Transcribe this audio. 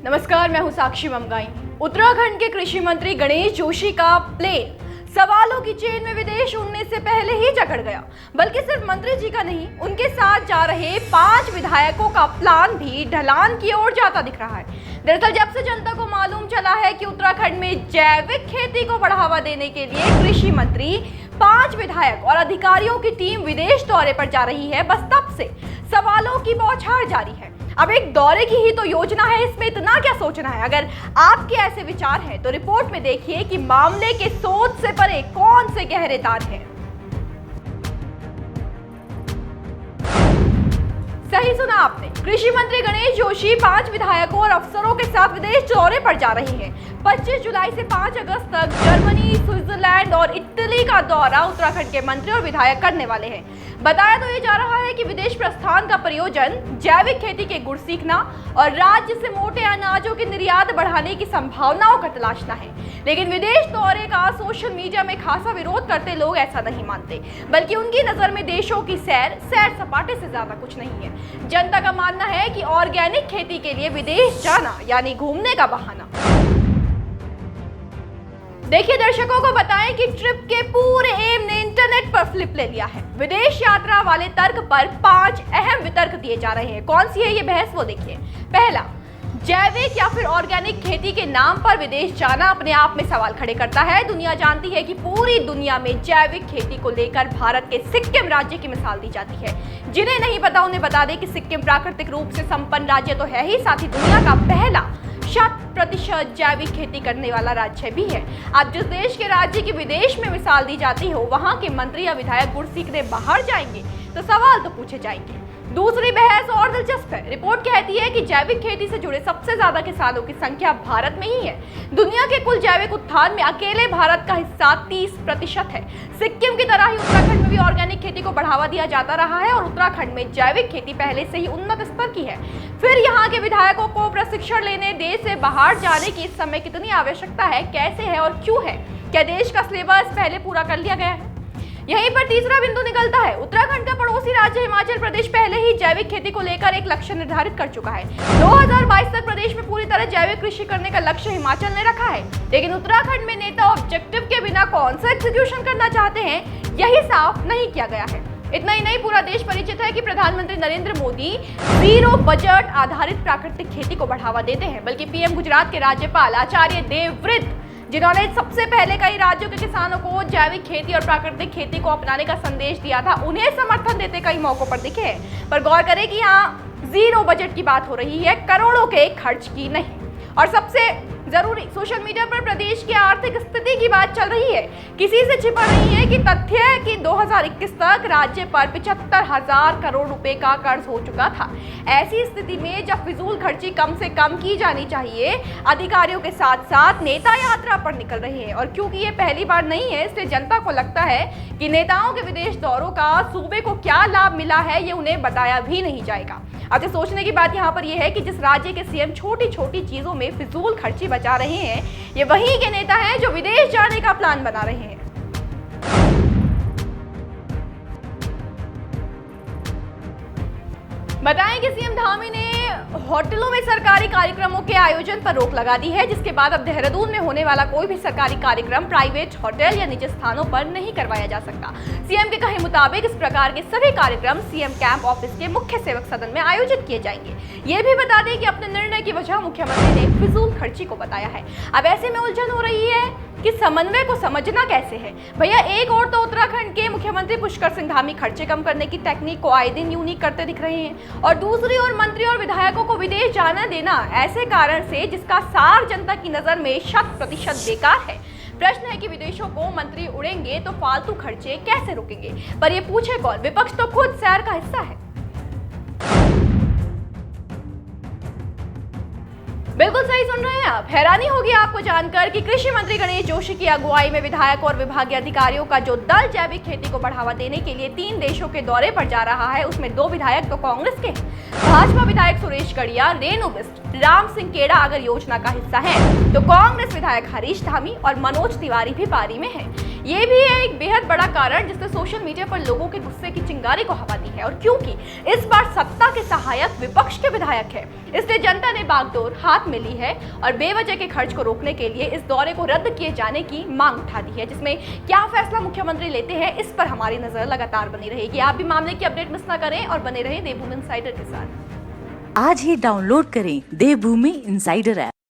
नमस्कार, मैं हूं साक्षी ममगाई। उत्तराखंड के कृषि मंत्री गणेश जोशी का प्लेन सवालों की चेन में विदेश उड़ने से पहले ही जकड़ गया। बल्कि सिर्फ मंत्री जी का नहीं, उनके साथ जा रहे 5 विधायकों का प्लान भी ढलान की ओर जाता दिख रहा है। दरअसल जब से जनता को मालूम चला है कि उत्तराखंड में जैविक खेती को बढ़ावा देने के लिए कृषि मंत्री, 5 विधायक और अधिकारियों की टीम विदेश दौरे पर जा रही है, बस तब से सवालों की बौछार जारी है। अब एक दौरे की ही तो योजना है, इसमें इतना क्या सोचना है? अगर आपके ऐसे विचार हैं तो रिपोर्ट में देखिए कि मामले के सोच से परे कौन से गहरे तार हैं। सही सुना आपने, कृषि मंत्री गणेश जोशी 5 विधायकों और अफसरों के साथ विदेश दौरे पर जा रहे हैं। 25 जुलाई से 5 अगस्त तक जर्मनी, स्विट्जरलैंड और इटली का दौरा उत्तराखंड के मंत्री और विधायक करने वाले हैं। बताया तो ये जा रहा है कि विदेश प्रस्थान का प्रयोजन जैविक खेती के गुण सीखना और राज्य से मोटे अनाजों की निर्यात बढ़ाने की संभावनाओं का तलाशना है। लेकिन विदेश दौरे का सोशल मीडिया में खासा विरोध करते लोग ऐसा नहीं मानते, बल्कि उनकी नजर में देशों की सैर सपाटे से ज्यादा कुछ नहीं है। जनता का मानना है कि ऑर्गेनिक खेती के लिए विदेश जाना यानी घूमने का बहाना। देखिए, दर्शकों को बताएं कि ट्रिप के पूरे एम ने इंटरनेट पर फ्लिप ले लिया है। विदेश यात्रा वाले तर्क पर 5 अहम वितर्क दिए जा रहे हैं। कौन सी है ये बहस, वो देखिए। पहला, जैविक या फिर ऑर्गेनिक खेती के नाम पर विदेश जाना अपने आप में सवाल खड़े करता है। दुनिया जानती है कि पूरी दुनिया में जैविक खेती को लेकर भारत के सिक्किम राज्य की मिसाल दी जाती है। जिन्हें नहीं पता उन्हें बता दें कि सिक्किम प्राकृतिक रूप से संपन्न राज्य तो है ही, साथ ही दुनिया का पहला 100% जैविक खेती करने वाला राज्य भी है। अब जिस देश के राज्य की विदेश में मिसाल दी जाती हो, वहां के मंत्री या विधायक गुण सीखने बाहर जाएंगे तो सवाल तो पूछे जाएंगे। दूसरी बहस और दिलचस्प है। रिपोर्ट कहती है कि जैविक खेती से जुड़े सबसे ज्यादा किसानों की संख्या भारत में ही है। दुनिया के कुल जैविक उत्थान में अकेले भारत का हिस्सा 30% है। सिक्किम की तरह ही उत्तराखंड में भी ऑर्गेनिक खेती को बढ़ावा दिया जाता रहा है और उत्तराखंड में जैविक खेती पहले से ही उन्नत स्तर की है। फिर यहाँ के विधायकों को प्रशिक्षण लेने देश से बाहर जाने की इस समय कितनी आवश्यकता है, कैसे है और क्यों है? क्या देश का सिलेबस पहले पूरा कर लिया गया है? यहीं पर तीसरा बिंदु निकलता है। उत्तराखंड का पड़ोसी राज्य हिमाचल प्रदेश पहले ही जैविक खेती को लेकर एक लक्ष्य निर्धारित कर चुका है। 2022 तक प्रदेश में पूरी तरह जैविक कृषि करने का लक्ष्य हिमाचल ने रखा है। लेकिन उत्तराखंड में नेता ऑब्जेक्टिव के बिना कौन सा एग्जीक्यूशन करना चाहते हैं, यही साफ नहीं किया गया है। इतना ही नहीं, पूरा देश परिचित है कि प्रधानमंत्री नरेंद्र मोदी जीरो बजट आधारित प्राकृतिक खेती को बढ़ावा देते हैं। बल्कि पीएम गुजरात के राज्यपाल आचार्य देवव्रत, जिन्होंने सबसे पहले कई राज्यों के किसानों को जैविक खेती और प्राकृतिक खेती को अपनाने का संदेश दिया था, उन्हें समर्थन देते कई मौकों पर दिखे हैं। पर गौर करें कि यहाँ जीरो बजट की बात हो रही है, करोड़ों के खर्च की नहीं। और सबसे जरूरी, सोशल मीडिया पर प्रदेश की आर्थिक स्थिति की बात चल रही है। किसी से छिपा नहीं है कि तथ्य है कि 2021 तक राज्य पर 75,000 करोड़ रुपए का कर्ज हो चुका था। ऐसी स्थिति में जब फिजूल खर्ची कम से कम की जानी चाहिए, अधिकारियों के साथ साथ नेता यात्रा पर निकल रहे हैं। और क्योंकि ये पहली बार नहीं है, इसलिए जनता को लगता है कि नेताओं के विदेश दौरों का सूबे को क्या लाभ मिला है, ये उन्हें बताया भी नहीं जाएगा। अब सोचने की बात यहाँ पर यह है कि जिस राज्य के सीएम छोटी छोटी चीजों में फिजूल खर्ची बचा रहे हैं, ये वही के नेता हैं जो विदेश जाने का प्लान बना रहे हैं। बताएं कि सीएम धामी ने होटलों में सरकारी कार्यक्रमों के आयोजन पर रोक लगा दी है, जिसके बाद अब देहरादून में होने वाला कोई भी सरकारी कार्यक्रम प्राइवेट होटल या निजी स्थानों पर नहीं करवाया जा सकता। सीएम के कहे मुताबिक इस प्रकार के सभी कार्यक्रम सीएम कैंप ऑफिस के मुख्य सेवक सदन में आयोजित किए जाएंगे। ये भी बता दें कि अपने निर्णय की वजह मुख्यमंत्री ने फिजूल खर्ची को बताया है। अब ऐसे में उलझन हो रही है कि समन्वय को समझना कैसे है। भैया, एक और तो उत्तराखंड के मुख्यमंत्री पुष्कर सिंह धामी खर्चे कम करने की टेक्निक को आए दिन यूनिक करते दिख रहे हैं, और दूसरी ओर मंत्री और विधायकों को विदेश जाना देना ऐसे कारण से जिसका सार जनता की नजर में 100% बेकार है। प्रश्न है कि विदेशों को मंत्री उड़ेंगे तो फालतू खर्चे कैसे रुकेंगे? पर ये पूछे कौन? विपक्ष तो खुद सैर का हिस्सा है। बिल्कुल सही सुन रहे हैं आप। हैरानी होगी आपको जानकर कि कृषि मंत्री गणेश जोशी की अगुवाई में विधायक और विभागीय अधिकारियों का जो दल जैविक खेती को बढ़ावा देने के लिए 3 देशों के दौरे पर जा रहा है, उसमें 2 विधायक तो कांग्रेस के हैं। भाजपा विधायक सुरेश गड़िया, रेणु बिस्ट, राम सिंह केड़ा अगर योजना का हिस्सा है, तो कांग्रेस विधायक हरीश धामी और मनोज तिवारी भी पारी में है। ये भी है एक बेहद बड़ा कारण जिसने सोशल मीडिया पर लोगों के गुस्से की चिंगारी को हवा दी है। और क्योंकि इस बार सत्ता के सहायक विपक्ष के विधायक है, इसलिए जनता ने बागडोर हाथ में ली है और बेवजह के खर्च को रोकने के लिए इस दौरे को रद्द किए जाने की मांग उठा दी है। जिसमें क्या फैसला मुख्यमंत्री लेते हैं, इस पर हमारी नजर लगातार बनी रहेगी। आप भी मामले की अपडेट मिस ना करें और बने रहें देवभूमि इनसाइडर के साथ। आज ही डाउनलोड करें देवभूमि इनसाइडर ऐप।